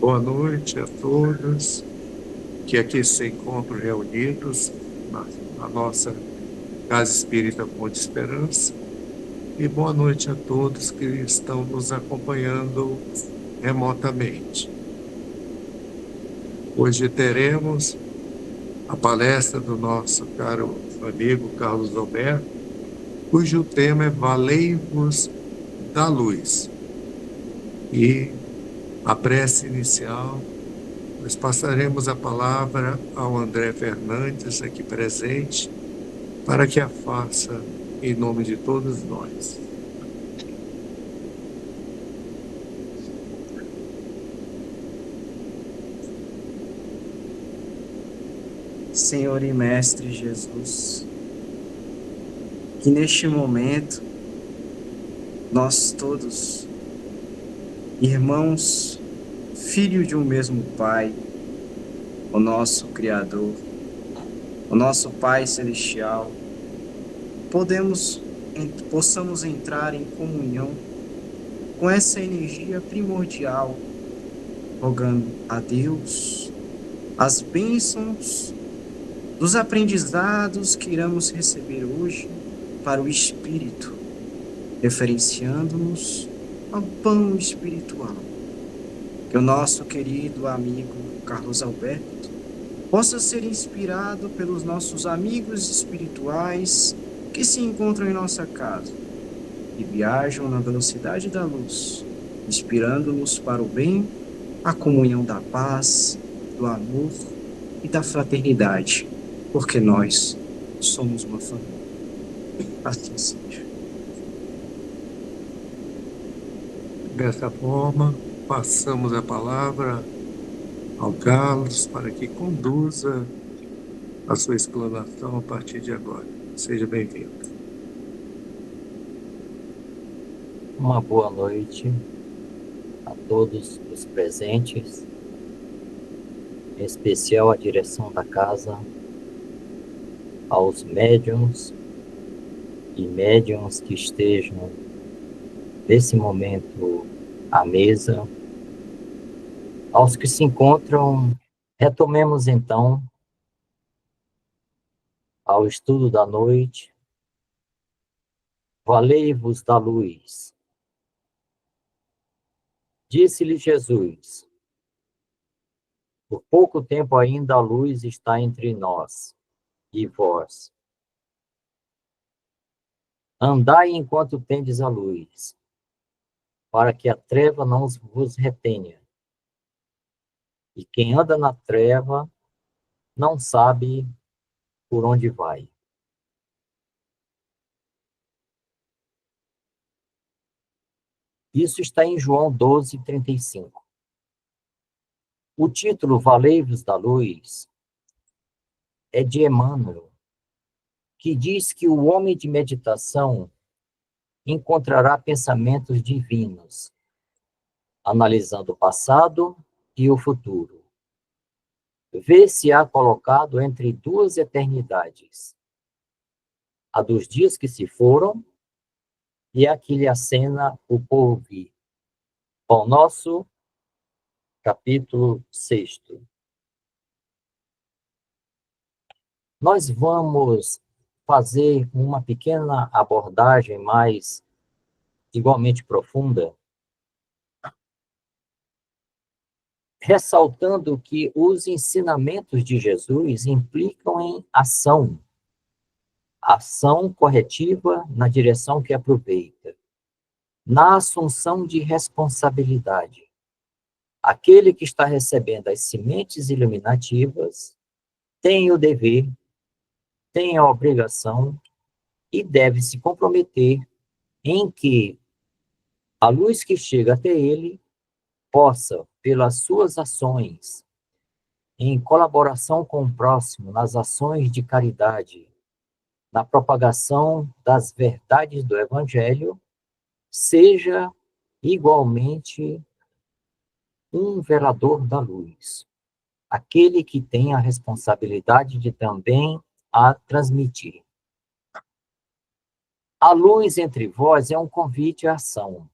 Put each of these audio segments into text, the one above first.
Boa noite a todos que aqui se encontram reunidos na nossa Casa Espírita Fonte Esperança. E boa noite a todos que estão nos acompanhando remotamente. Hoje teremos a palestra do nosso caro amigo Carlos Alberto, cujo tema é Valei-vos da Luz. E a prece inicial, nós passaremos a palavra ao André Fernandes, aqui presente, para que a faça em nome de todos nós. Senhor e Mestre Jesus, que neste momento nós todos, irmãos, filhos de um mesmo Pai, o nosso Criador, o nosso Pai Celestial, possamos entrar em comunhão com essa energia primordial, rogando a Deus as bênçãos dos aprendizados que iremos receber hoje para o Espírito, referenciando-nos ao pão espiritual. Que o nosso querido amigo Carlos Alberto possa ser inspirado pelos nossos amigos espirituais que se encontram em nossa casa e viajam na velocidade da luz, inspirando-nos para o bem, a comunhão da paz, do amor e da fraternidade, porque nós somos uma família. Assim seja. Dessa forma, passamos a palavra ao Carlos para que conduza a sua explanação a partir de agora. Seja bem-vindo. Uma boa noite a todos os presentes, em especial à direção da casa, aos médiuns e médiuns que estejam nesse momento à mesa, aos que se encontram. Retomemos então ao estudo da noite. Valei-vos da luz. Disse-lhe Jesus: por pouco tempo ainda a luz está entre nós e vós. Andai enquanto tendes a luz, para que a treva não vos retenha. E quem anda na treva não sabe por onde vai. Isso está em João 12:35. O título Valei-vos da Luz é de Emmanuel, que diz que o homem de meditação encontrará pensamentos divinos, analisando o passado e o futuro. Vê-se-á colocado entre duas eternidades, a dos dias que se foram e a que lhe acena o porvir. Pão Nosso, capítulo 6. Nós vamos fazer uma pequena abordagem mais igualmente profunda, ressaltando que os ensinamentos de Jesus implicam em ação, ação corretiva na direção que aproveita, na assunção de responsabilidade. Aquele que está recebendo as sementes iluminativas tem o dever, tem a obrigação e deve se comprometer em que a luz que chega até ele possa, pelas suas ações, em colaboração com o próximo, nas ações de caridade, na propagação das verdades do Evangelho, seja igualmente um velador da luz, aquele que tem a responsabilidade de também a transmitir. A luz entre vós é um convite à ação.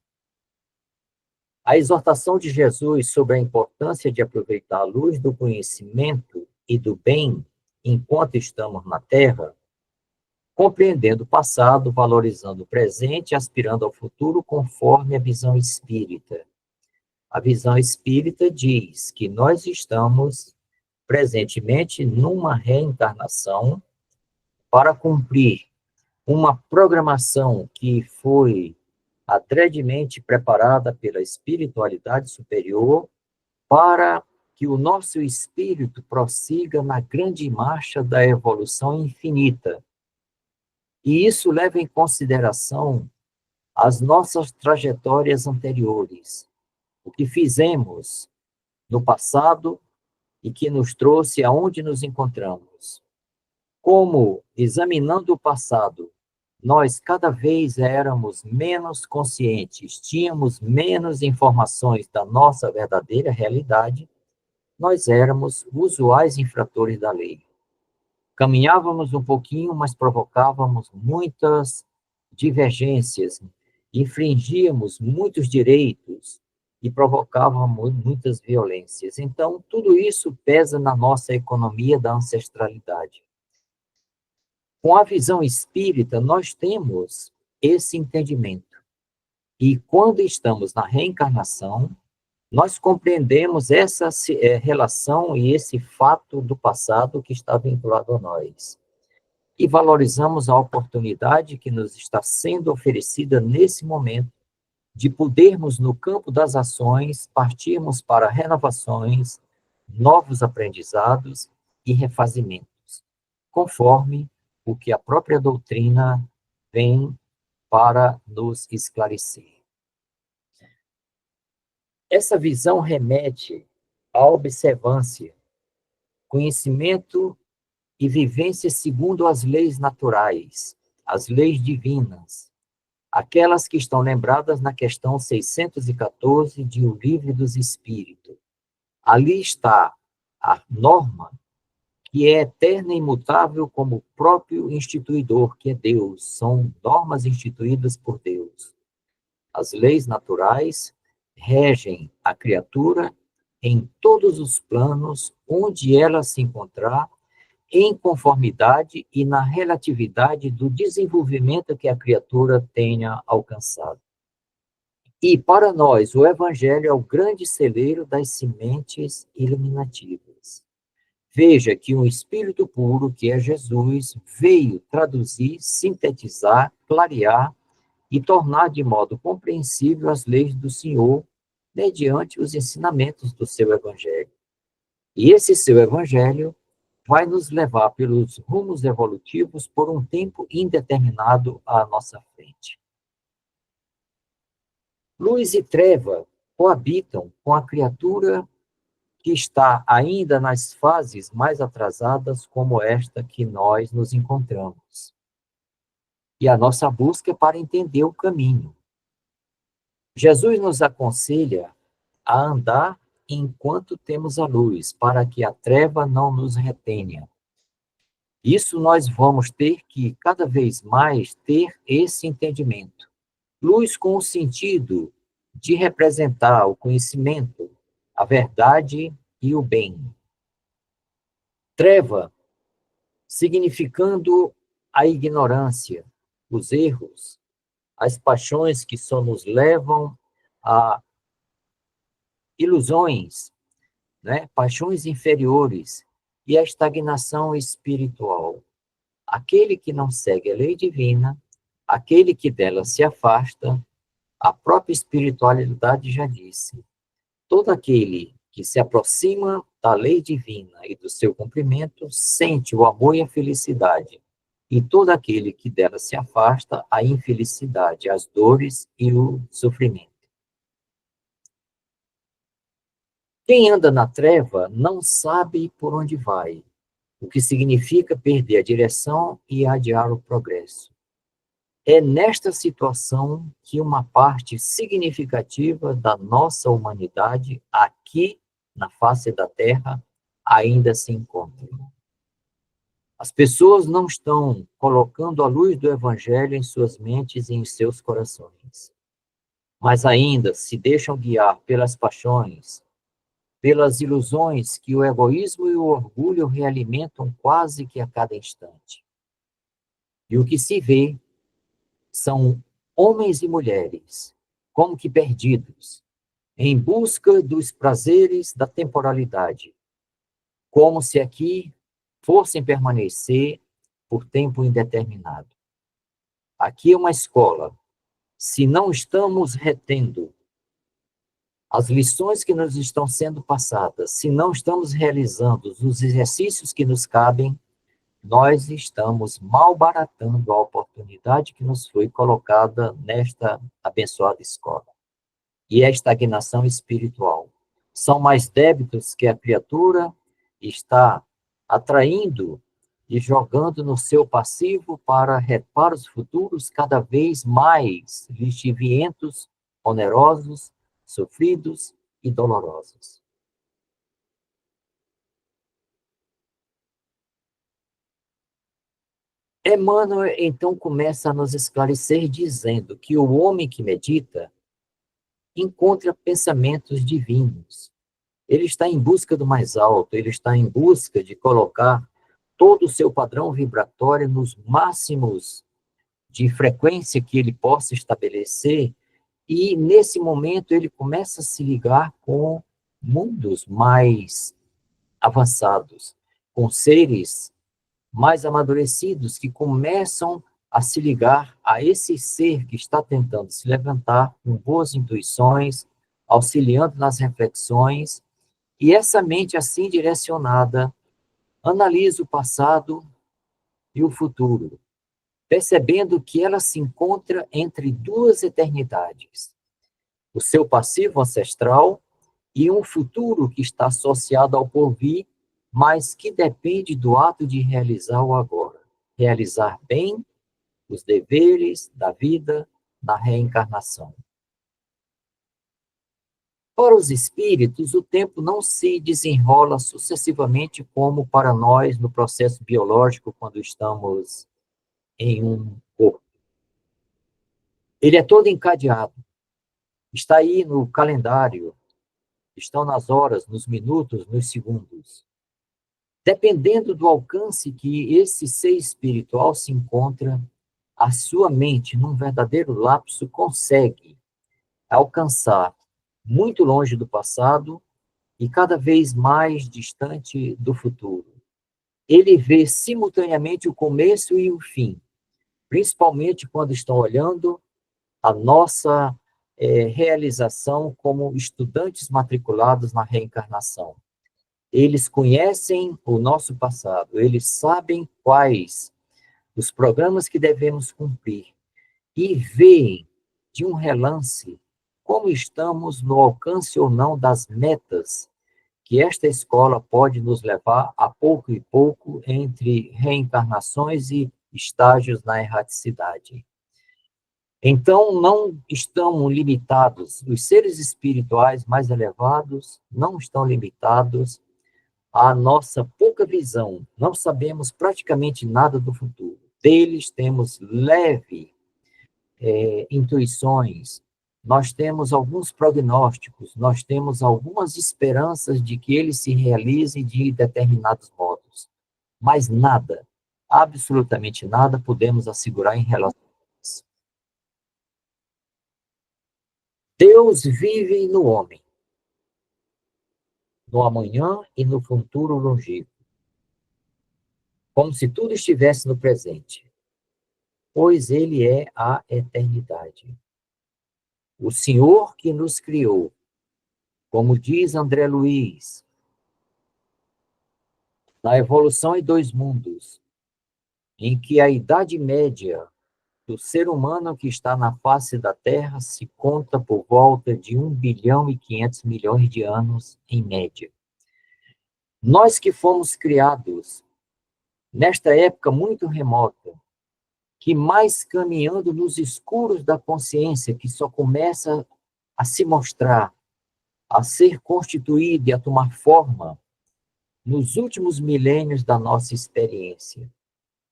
A exortação de Jesus sobre a importância de aproveitar a luz do conhecimento e do bem enquanto estamos na Terra, compreendendo o passado, valorizando o presente e aspirando ao futuro conforme a visão espírita. A visão espírita diz que nós estamos presentemente numa reencarnação para cumprir uma programação que foi adredemente preparada pela espiritualidade superior para que o nosso espírito prossiga na grande marcha da evolução infinita. E isso leva em consideração as nossas trajetórias anteriores, o que fizemos no passado e que nos trouxe aonde nos encontramos. Como, examinando o passado, nós cada vez éramos menos conscientes, tínhamos menos informações da nossa verdadeira realidade, nós éramos usuais infratores da lei. Caminhávamos um pouquinho, mas provocávamos muitas divergências, infringíamos muitos direitos e provocávamos muitas violências. Então, tudo isso pesa na nossa economia da ancestralidade. Com a visão espírita, nós temos esse entendimento. E quando estamos na reencarnação, nós compreendemos essa relação e esse fato do passado que está vinculado a nós. E valorizamos a oportunidade que nos está sendo oferecida nesse momento de podermos, no campo das ações, partirmos para renovações, novos aprendizados e refazimentos, conforme o que a própria doutrina vem para nos esclarecer. Essa visão remete à observância, conhecimento e vivência segundo as leis naturais, as leis divinas, aquelas que estão lembradas na questão 614 de O Livro dos Espíritos. Ali está a norma que é eterna e imutável como o próprio instituidor, que é Deus. São normas instituídas por Deus. As leis naturais regem a criatura em todos os planos onde ela se encontrar, em conformidade e na relatividade do desenvolvimento que a criatura tenha alcançado. E, para nós, o Evangelho é o grande celeiro das sementes iluminativas. Veja que um Espírito puro, que é Jesus, veio traduzir, sintetizar, clarear e tornar de modo compreensível as leis do Senhor, mediante os ensinamentos do seu Evangelho. E esse seu Evangelho vai nos levar pelos rumos evolutivos por um tempo indeterminado à nossa frente. Luz e treva coabitam com a criatura que está ainda nas fases mais atrasadas como esta que nós nos encontramos. E a nossa busca é para entender o caminho. Jesus nos aconselha a andar enquanto temos a luz, para que a treva não nos retenha. Isso nós vamos ter que, cada vez mais, ter esse entendimento. Luz com o sentido de representar o conhecimento, a verdade e o bem. Treva, significando a ignorância, os erros, as paixões que só nos levam a ilusões, né? Paixões inferiores e a estagnação espiritual. Aquele que não segue a lei divina, aquele que dela se afasta, a própria espiritualidade já disse, todo aquele que se aproxima da lei divina e do seu cumprimento sente o amor e a felicidade, e todo aquele que dela se afasta, a infelicidade, as dores e o sofrimento. Quem anda na treva não sabe por onde vai, o que significa perder a direção e adiar o progresso. É nesta situação que uma parte significativa da nossa humanidade, aqui na face da Terra, ainda se encontra. As pessoas não estão colocando a luz do Evangelho em suas mentes e em seus corações. mas ainda se deixam guiar pelas paixões, pelas ilusões que o egoísmo e o orgulho realimentam quase que a cada instante. E o que se vê são homens e mulheres, como que perdidos, em busca dos prazeres da temporalidade, como se aqui fossem permanecer por tempo indeterminado. Aqui é uma escola. Se não estamos retendo as lições que nos estão sendo passadas, se não estamos realizando os exercícios que nos cabem, nós estamos malbaratando a oportunidade que nos foi colocada nesta abençoada escola. E a estagnação espiritual. São mais débitos que a criatura está atraindo e jogando no seu passivo para reparos futuros cada vez mais lixivientos, onerosos, sofridos e dolorosos. Emmanuel, então, começa a nos esclarecer dizendo que o homem que medita encontra pensamentos divinos. Ele está em busca do mais alto, ele está em busca de colocar todo o seu padrão vibratório nos máximos de frequência que ele possa estabelecer, e nesse momento ele começa a se ligar com mundos mais avançados, com seres mais amadurecidos que começam a se ligar a esse ser que está tentando se levantar com boas intuições, auxiliando nas reflexões, e essa mente assim direcionada analisa o passado e o futuro, percebendo que ela se encontra entre duas eternidades, o seu passivo ancestral e um futuro que está associado ao porvir, mas que depende do ato de realizar o agora, realizar bem os deveres da vida na reencarnação. Para os espíritos, o tempo não se desenrola sucessivamente como para nós no processo biológico quando estamos em um corpo. Ele é todo encadeado. Está aí no calendário, estão nas horas, nos minutos, nos segundos. Dependendo do alcance que esse ser espiritual se encontra, a sua mente, num verdadeiro lapso, consegue alcançar muito longe do passado e cada vez mais distante do futuro. Ele vê simultaneamente o começo e o fim, principalmente quando estão olhando a nossa realização como estudantes matriculados na reencarnação. Eles conhecem o nosso passado, eles sabem quais os programas que devemos cumprir e veem de um relance como estamos no alcance ou não das metas que esta escola pode nos levar a pouco e pouco entre reencarnações e estágios na erraticidade. Então, não estão limitados, os seres espirituais mais elevados não estão limitados à nossa pouca visão. Não sabemos praticamente nada do futuro. Deles temos intuições, nós temos alguns prognósticos, nós temos algumas esperanças de que ele se realize de determinados modos. Mas nada, absolutamente nada, podemos assegurar em relação a isso. Deus vive no homem, no amanhã e no futuro longínquo, como se tudo estivesse no presente, pois ele é a eternidade. O Senhor que nos criou, como diz André Luiz, na Evolução em Dois Mundos, em que a idade média do ser humano que está na face da Terra se conta por volta de 1 bilhão e 500 milhões de anos, em média. Nós que fomos criados nesta época muito remota, que mais caminhando nos escuros da consciência, que só começa a se mostrar, a ser constituído e a tomar forma nos últimos milênios da nossa experiência,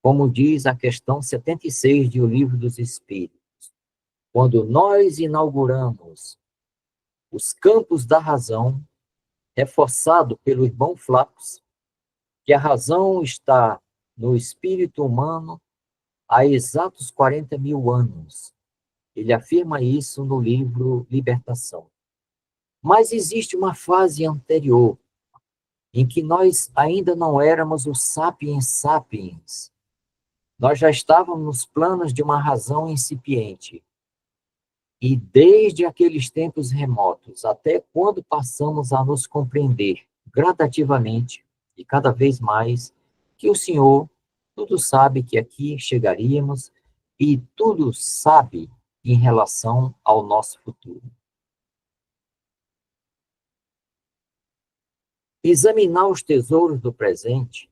como diz a questão 76 de O Livro dos Espíritos. quando nós inauguramos os campos da razão, reforçado pelo irmão Flaccus, que a razão está no espírito humano há exatos 40 mil anos. Ele afirma isso no livro Libertação. Mas existe uma fase anterior, em que nós ainda não éramos os sapiens sapiens. Nós já estávamos nos planos de uma razão incipiente. E desde aqueles tempos remotos, até quando passamos a nos compreender gradativamente e cada vez mais, que o Senhor tudo sabe que aqui chegaríamos e tudo sabe em relação ao nosso futuro. Examinar os tesouros do presente,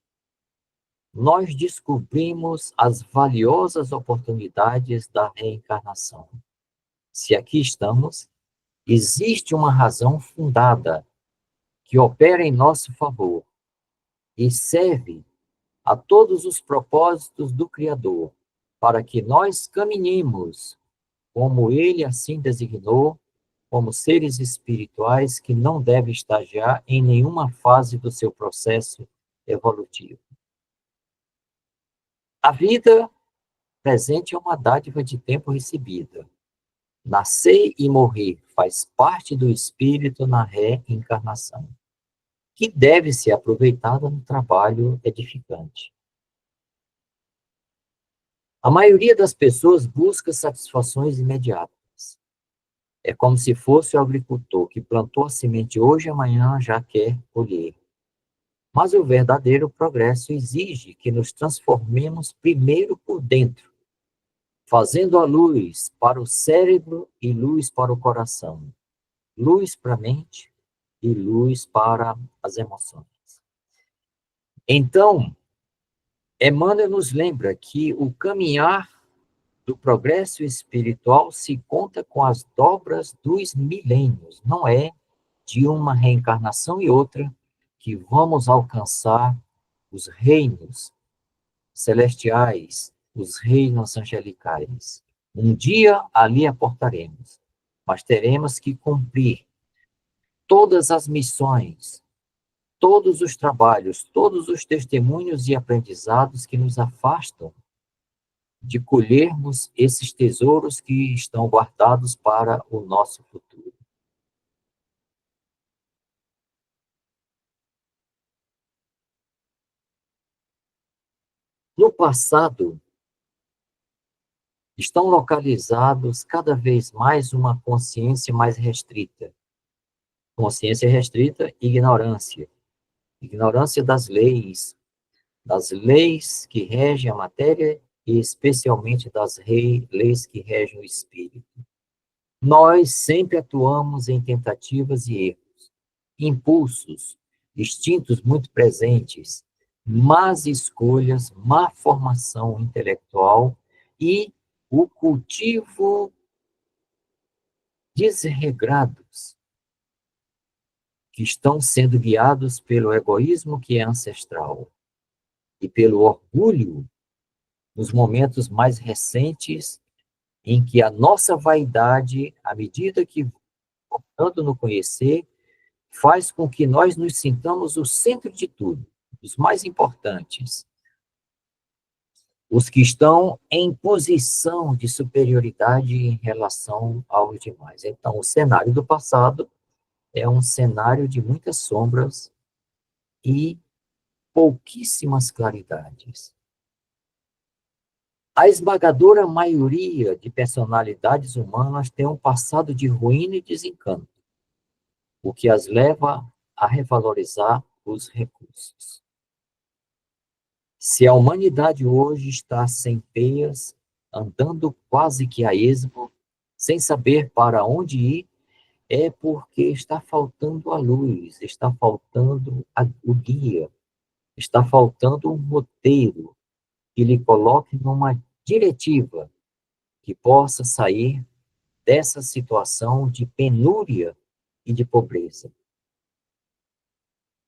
nós descobrimos as valiosas oportunidades da reencarnação. Se aqui estamos, existe uma razão fundada que opera em nosso favor e serve a todos os propósitos do Criador, para que nós caminhemos como Ele assim designou, como seres espirituais que não devem estagiar em nenhuma fase do seu processo evolutivo. A vida presente é uma dádiva de tempo recebida. Nascer e morrer faz parte do espírito na reencarnação, que deve ser aproveitada no trabalho edificante. A maioria das pessoas busca satisfações imediatas. É como se fosse o agricultor que plantou a semente hoje e amanhã já quer colher. Mas o verdadeiro progresso exige que nos transformemos primeiro por dentro, fazendo a luz para o cérebro e luz para o coração, luz para a mente e luz para as emoções. Então, Emmanuel nos lembra que o caminhar do progresso espiritual se conta com as dobras dos milênios, não é de uma reencarnação e outra que vamos alcançar os reinos celestiais, os reinos angelicais. Um dia ali aportaremos, mas teremos que cumprir todas as missões, todos os trabalhos, todos os testemunhos e aprendizados que nos afastam de colhermos esses tesouros que estão guardados para o nosso futuro. No passado, estão localizados cada vez mais uma consciência mais restrita. Consciência restrita, ignorância. Ignorância das leis que regem a matéria e especialmente das leis que regem o espírito. Nós sempre atuamos em tentativas e erros, impulsos, instintos muito presentes, más escolhas, má formação intelectual e o cultivo desregrados que estão sendo guiados pelo egoísmo que é ancestral e pelo orgulho nos momentos mais recentes em que a nossa vaidade, à medida que voltando no conhecer, faz com que nós nos sintamos o centro de tudo, os mais importantes, os que estão em posição de superioridade em relação aos demais. Então, o cenário do passado é um cenário de muitas sombras e pouquíssimas claridades. A esmagadora maioria de personalidades humanas tem um passado de ruína e desencanto, o que as leva a revalorizar os recursos. Se a humanidade hoje está sem peias, andando quase que a esmo, sem saber para onde ir, é porque está faltando a luz, está faltando o guia, está faltando um roteiro que lhe coloque numa diretiva que possa sair dessa situação de penúria e de pobreza.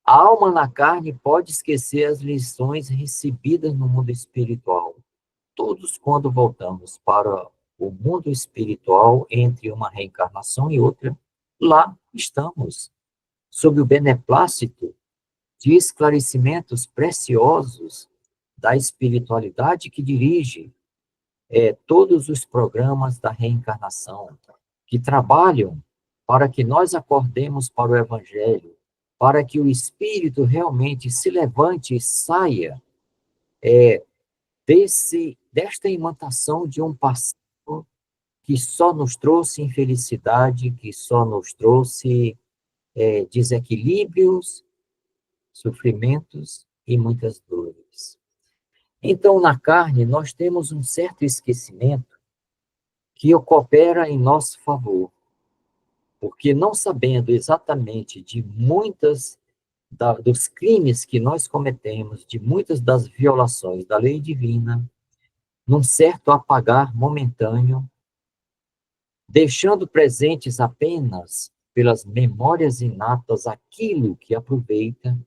A alma na carne pode esquecer as lições recebidas no mundo espiritual. Todos, quando voltamos para o mundo espiritual entre uma reencarnação e outra, lá estamos, sob o beneplácito de esclarecimentos preciosos da espiritualidade que dirige todos os programas da reencarnação, que trabalham para que nós acordemos para o Evangelho, para que o Espírito realmente se levante e saia desta imantação de um passado que só nos trouxe infelicidade, que só nos trouxe desequilíbrios, sofrimentos e muitas dores. Então, na carne, nós temos um certo esquecimento que coopera em nosso favor, porque não sabendo exatamente de muitas dos crimes que nós cometemos, de muitas das violações da lei divina, num certo apagar momentâneo, deixando presentes apenas pelas memórias inatas aquilo que aproveita,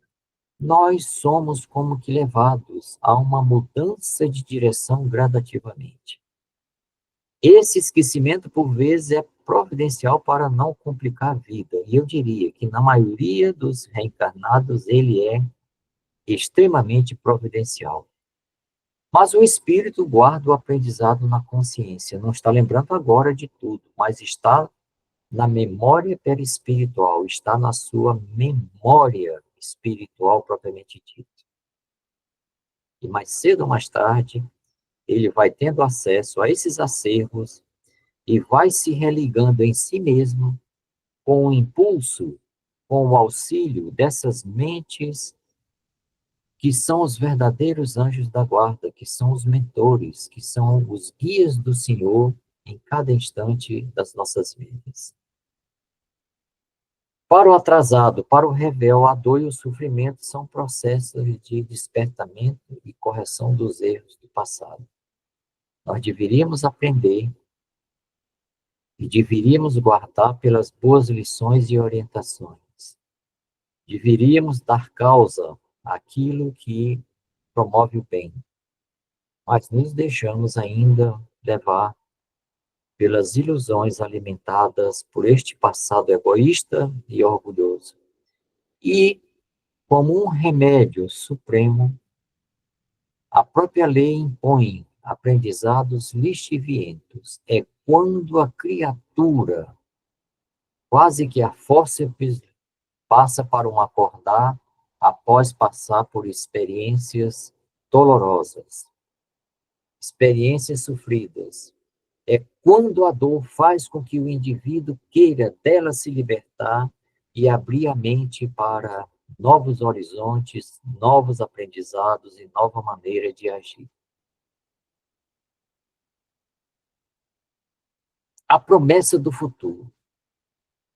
nós somos como que levados a uma mudança de direção gradativamente. Esse esquecimento, por vezes, é providencial para não complicar a vida. E eu diria que, na maioria dos reencarnados, ele é extremamente providencial. Mas o espírito guarda o aprendizado na consciência. Não está lembrando agora de tudo, mas está na memória perispiritual, está na sua memória espiritual propriamente dita. E mais cedo ou mais tarde, ele vai tendo acesso a esses acervos e vai se religando em si mesmo com o impulso, com o auxílio dessas mentes que são os verdadeiros anjos da guarda, que são os mentores, que são os guias do Senhor em cada instante das nossas vidas. Para o atrasado, para o rebelde, a dor e o sofrimento são processos de despertamento e correção dos erros do passado. Nós deveríamos aprender e deveríamos guardar pelas boas lições e orientações. Deveríamos dar causa àquilo que promove o bem, mas nos deixamos ainda levar pelas ilusões alimentadas por este passado egoísta e orgulhoso. E, como um remédio supremo, a própria lei impõe aprendizados lixivientos. É quando a criatura, quase que a fórceps, passa para um acordar após passar por experiências dolorosas, experiências sofridas. É quando a dor faz com que o indivíduo queira dela se libertar e abrir a mente para novos horizontes, novos aprendizados e nova maneira de agir. A promessa do futuro.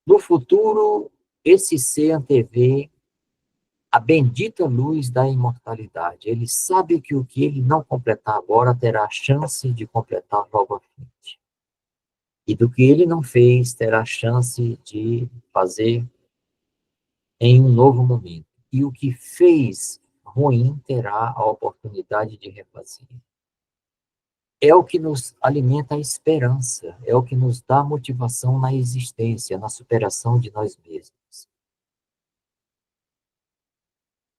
No futuro, esse ser antevê a bendita luz da imortalidade. Ele sabe que o que ele não completar agora terá a chance de completar logo à frente. E do que ele não fez, terá a chance de fazer em um novo momento. E o que fez ruim terá a oportunidade de refazer. É o que nos alimenta a esperança, é o que nos dá motivação na existência, na superação de nós mesmos.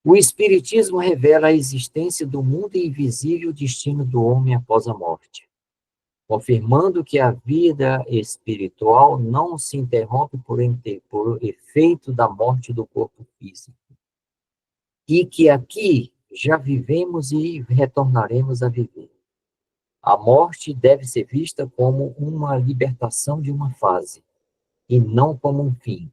O Espiritismo revela a existência do mundo invisível e o destino do homem após a morte, confirmando que a vida espiritual não se interrompe por efeito da morte do corpo físico, e que aqui já vivemos e retornaremos a viver. A morte deve ser vista como uma libertação de uma fase, e não como um fim,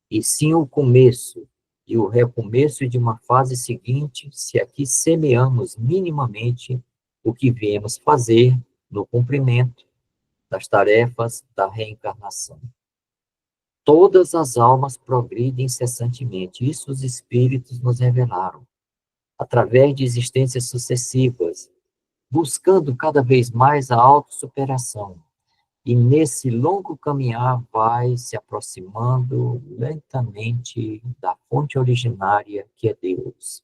e sim o começo e o recomeço de uma fase seguinte, se aqui semeamos minimamente o que viemos fazer no cumprimento das tarefas da reencarnação. Todas as almas progridem incessantemente, isso os espíritos nos revelaram, através de existências sucessivas, buscando cada vez mais a autossuperação. E nesse longo caminhar vai se aproximando lentamente da fonte originária que é Deus.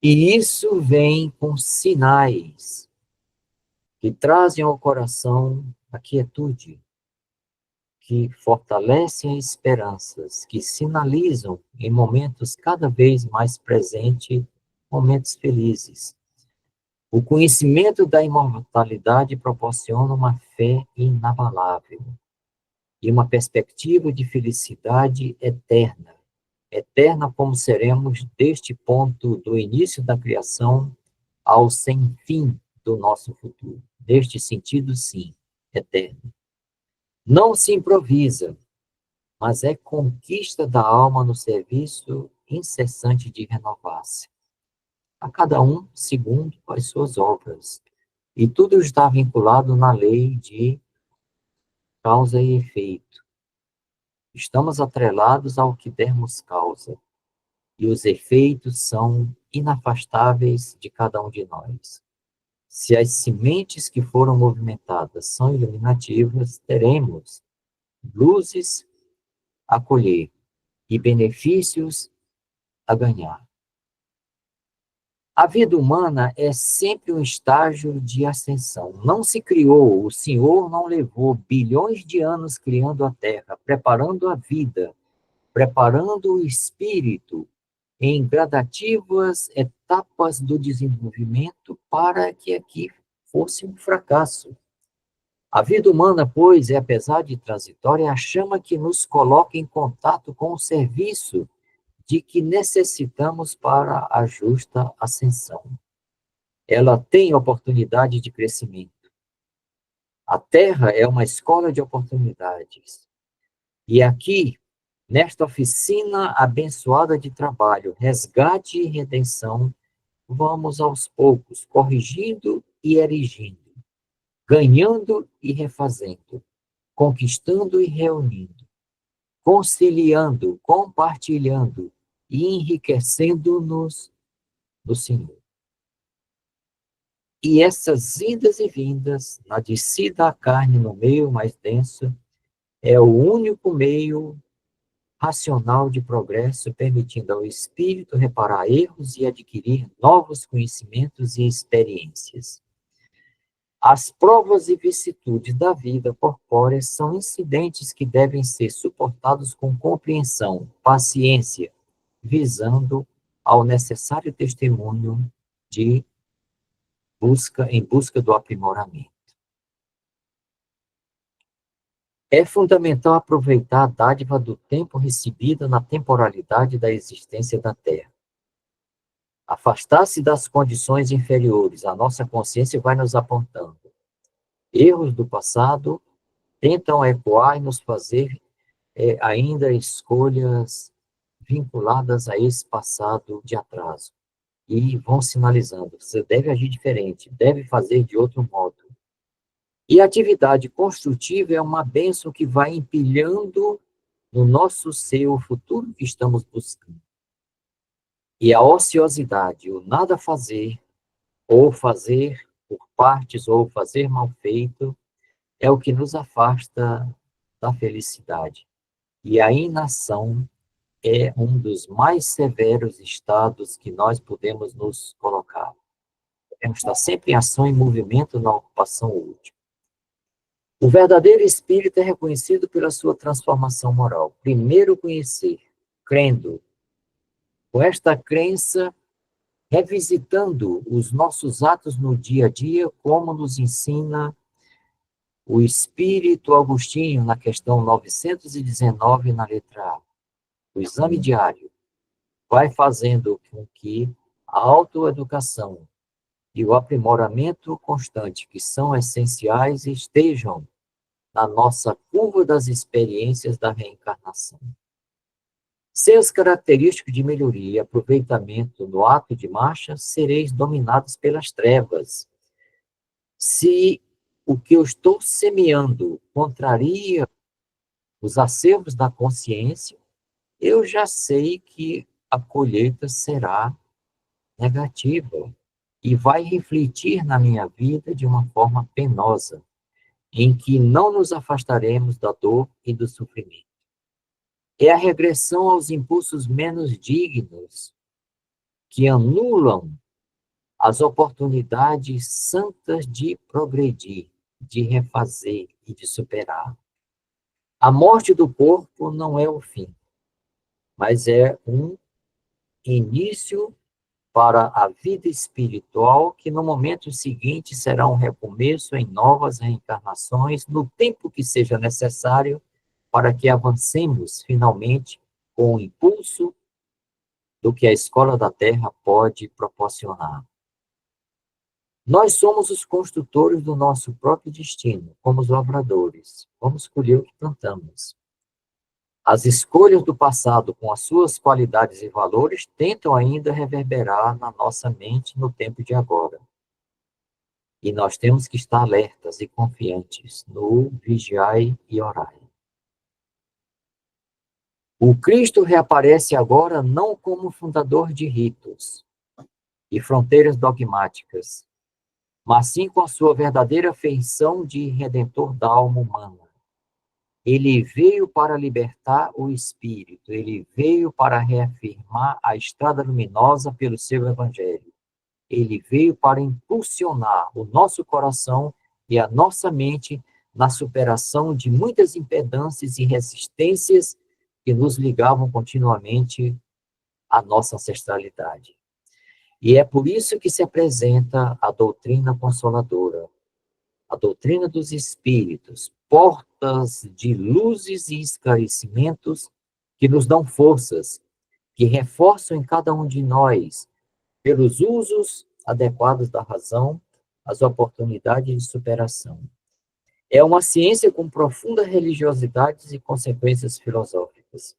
E isso vem com sinais que trazem ao coração a quietude, que fortalecem esperanças, que sinalizam em momentos cada vez mais presentes, momentos felizes. O conhecimento da imortalidade proporciona uma fé inabalável e uma perspectiva de felicidade eterna. Eterna como seremos deste ponto do início da criação ao sem fim do nosso futuro. Neste sentido, sim, eterno. Não se improvisa, mas é conquista da alma no serviço incessante de renovar-se. A cada um segundo as suas obras. E tudo está vinculado na lei de causa e efeito. Estamos atrelados ao que dermos causa, e os efeitos são inafastáveis de cada um de nós. Se as sementes que foram movimentadas são iluminativas, teremos luzes a colher e benefícios a ganhar. A vida humana é sempre um estágio de ascensão. Não se criou, o Senhor não levou bilhões de anos criando a Terra, preparando a vida, preparando o espírito em gradativas etapas do desenvolvimento para que aqui fosse um fracasso. A vida humana, pois, é, apesar de transitória, a chama que nos coloca em contato com o serviço de que necessitamos para a justa ascensão. Ela tem oportunidade de crescimento. A Terra é uma escola de oportunidades. E aqui, nesta oficina abençoada de trabalho, resgate e redenção, vamos aos poucos, corrigindo e erigindo, ganhando e refazendo, conquistando e reunindo, conciliando, compartilhando e enriquecendo-nos do Senhor. E essas idas e vindas, na descida à carne no meio mais denso, é o único meio racional de progresso, permitindo ao espírito reparar erros e adquirir novos conhecimentos e experiências. As provas e vicissitudes da vida corpórea são incidentes que devem ser suportados com compreensão, paciência, visando ao necessário testemunho em busca do aprimoramento. É fundamental aproveitar a dádiva do tempo recebida na temporalidade da existência da Terra. Afastar-se das condições inferiores, a nossa consciência vai nos apontando. Erros do passado tentam ecoar e nos fazer ainda escolhas vinculadas a esse passado de atraso. E vão sinalizando, você deve agir diferente, deve fazer de outro modo. E a atividade construtiva é uma bênção que vai empilhando no nosso ser o futuro que estamos buscando. E a ociosidade, o nada fazer, ou fazer por partes, ou fazer mal feito, é o que nos afasta da felicidade. E a inação é um dos mais severos estados que nós podemos nos colocar. Devemos estar sempre em ação e movimento na ocupação útil. O verdadeiro espírito é reconhecido pela sua transformação moral. Primeiro conhecer, crendo. Com esta crença, revisitando os nossos atos no dia a dia, como nos ensina o Espírito Agostinho na questão 919, na letra A. O exame diário vai fazendo com que a autoeducação e o aprimoramento constante, que são essenciais, estejam na nossa curva das experiências da reencarnação. Seus característicos de melhoria e aproveitamento no ato de marcha, sereis dominados pelas trevas. Se o que eu estou semeando contraria os acervos da consciência, eu já sei que a colheita será negativa e vai refletir na minha vida de uma forma penosa, em que não nos afastaremos da dor e do sofrimento. É a regressão aos impulsos menos dignos que anulam as oportunidades santas de progredir, de refazer e de superar. A morte do corpo não é o fim, mas é um início para a vida espiritual, que no momento seguinte será um recomeço em novas reencarnações, no tempo que seja necessário, para que avancemos finalmente com o impulso do que a escola da Terra pode proporcionar. Nós somos os construtores do nosso próprio destino, como os lavradores. Vamos colher o que plantamos. As escolhas do passado, com as suas qualidades e valores, tentam ainda reverberar na nossa mente no tempo de agora. E nós temos que estar alertas e confiantes no vigiai e orai. O Cristo reaparece agora não como fundador de ritos e fronteiras dogmáticas, mas sim com a sua verdadeira feição de redentor da alma humana. Ele veio para libertar o espírito, ele veio para reafirmar a estrada luminosa pelo seu evangelho. Ele veio para impulsionar o nosso coração e a nossa mente na superação de muitas impedâncias e resistências que nos ligavam continuamente à nossa ancestralidade. E é por isso que se apresenta a doutrina consoladora, a doutrina dos espíritos, portas de luzes e esclarecimentos que nos dão forças, que reforçam em cada um de nós, pelos usos adequados da razão, as oportunidades de superação. É uma ciência com profunda religiosidade e consequências filosóficas,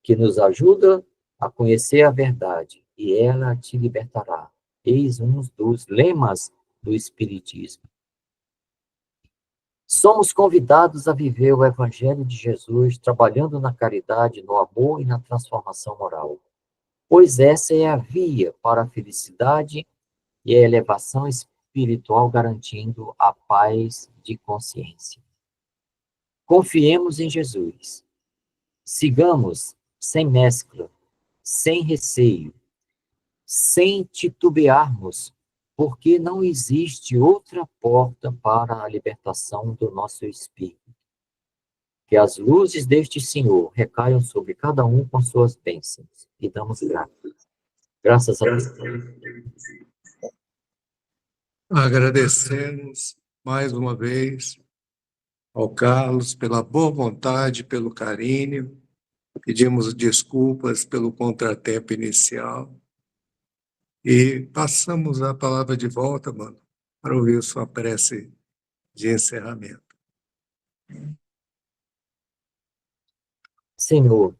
que nos ajuda a conhecer a verdade, e ela te libertará. Eis um dos lemas do Espiritismo. Somos convidados a viver o Evangelho de Jesus, trabalhando na caridade, no amor e na transformação moral, pois essa é a via para a felicidade e a elevação espiritual, garantindo a paz de consciência. Confiemos em Jesus. Sigamos sem mescla, sem receio, sem titubearmos, porque não existe outra porta para a libertação do nosso espírito. Que as luzes deste Senhor recaiam sobre cada um com suas bênçãos. E damos graças. Graças a Deus. Agradecemos mais uma vez ao Carlos pela boa vontade, pelo carinho. Pedimos desculpas pelo contratempo inicial. E passamos a palavra de volta, mano, para ouvir sua prece de encerramento. Senhor,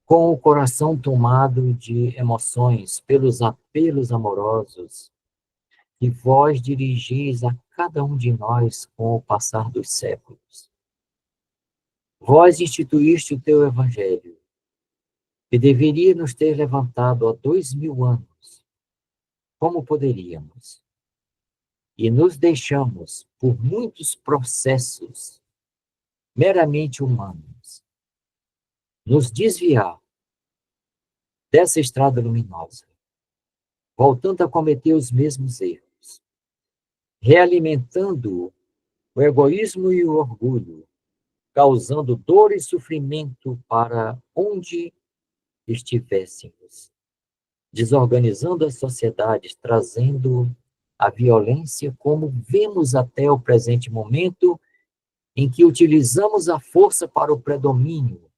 com o coração tomado de emoções pelos apelos amorosos que vós dirigis a cada um de nós com o passar dos séculos. Vós instituíste o teu evangelho, que deveria nos ter levantado há 2000 anos. Como poderíamos? E nos deixamos, por muitos processos meramente humanos, nos desviar dessa estrada luminosa, voltando a cometer os mesmos erros, realimentando o egoísmo e o orgulho, causando dor e sofrimento para onde estivéssemos, desorganizando as sociedades, trazendo a violência, como vemos até o presente momento, em que utilizamos a força para o predomínio,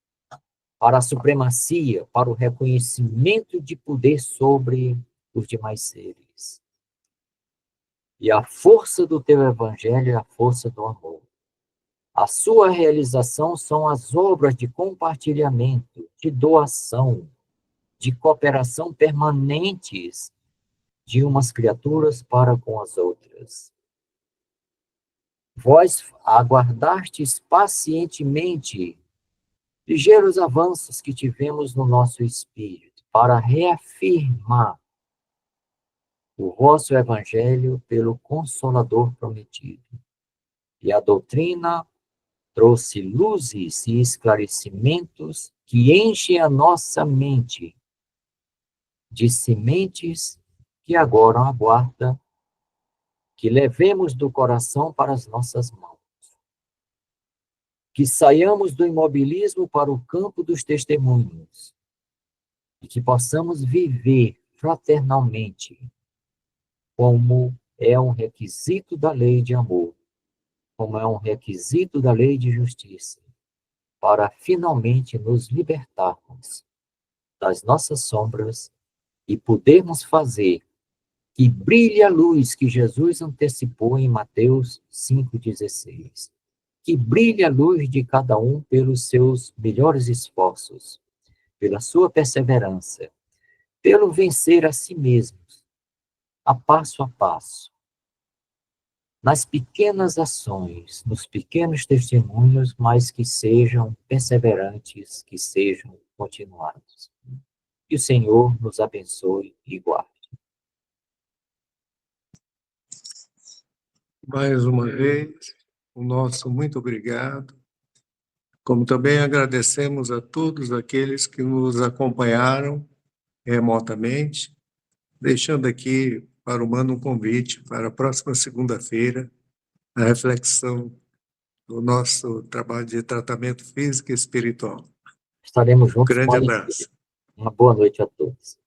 para a supremacia, para o reconhecimento de poder sobre os demais seres. E a força do teu evangelho é a força do amor. A sua realização são as obras de compartilhamento, de doação, de cooperação permanentes de umas criaturas para com as outras. Vós aguardastes pacientemente ligeiros avanços que tivemos no nosso espírito para reafirmar o vosso evangelho pelo Consolador prometido. E a doutrina trouxe luzes e esclarecimentos que enchem a nossa mente de sementes que agora aguarda que levemos do coração para as nossas mãos, que saiamos do imobilismo para o campo dos testemunhos e que possamos viver fraternalmente, como é um requisito da lei de amor, como é um requisito da lei de justiça, para finalmente nos libertarmos das nossas sombras e podermos fazer que brilhe a luz que Jesus antecipou em Mateus 5,16. Que brilhe a luz de cada um pelos seus melhores esforços, pela sua perseverança, pelo vencer a si mesmos, a passo, nas pequenas ações, nos pequenos testemunhos, mas que sejam perseverantes, que sejam continuados. Que o Senhor nos abençoe e guarde. Mais uma vez, o nosso muito obrigado. Como também agradecemos a todos aqueles que nos acompanharam remotamente, deixando aqui para o Mano um convite para a próxima segunda-feira, a reflexão do nosso trabalho de tratamento físico e espiritual. Estaremos juntos. Grande abraço. Uma boa noite a todos.